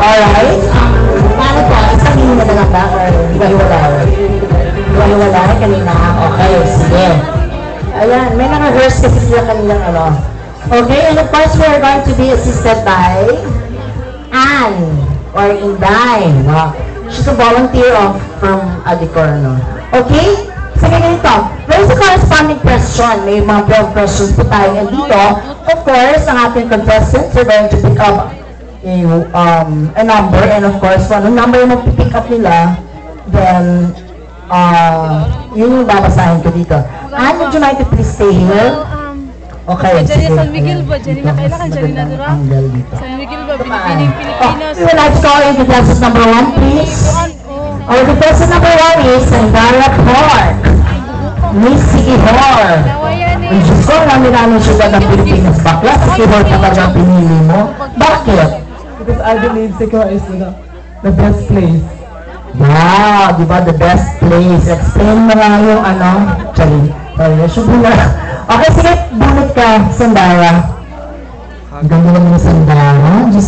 Alright? Paano po? Isang linya na lang ba? Or iwahiwalay? Iwahiwalay kanina? Okay, sige. Ayan, may naka-rehearse kasi sila kanilang ano. Okay, and of course, we are going to be assisted by Anne or Inday. No? She's a volunteer from Adicor. No? Okay? Sige ganito. There's a corresponding question. May mga 12 questions po tayo. And dito, of course, ang ating contestants are going to pick up a number. And of course, kung anong number yung pick up nila, then, yun yung babasahin ko dito. Anne, would you like to please stay here? Okay, sige. San Miguel ba? Diyan na kailangan, diyan na dura. San Miguel ba? Pilipinas, Pilipinas. We would like to call in contestant number 1, please. Our contestant number 1 is Sandara Park. Miss Sikihor. Ang Diyos ko, namin siya ng Pilipinas. Bakla, Sikihor talaga ang pinili mo. Bakit? Because I believe Sikihor is the best place. Wow, di ba? The best place. Explain mo nga yung ano. Sorry, subo na. Okay, sige, bunot ka, Sandara. Ang ganda naman ng Sandara. Diyos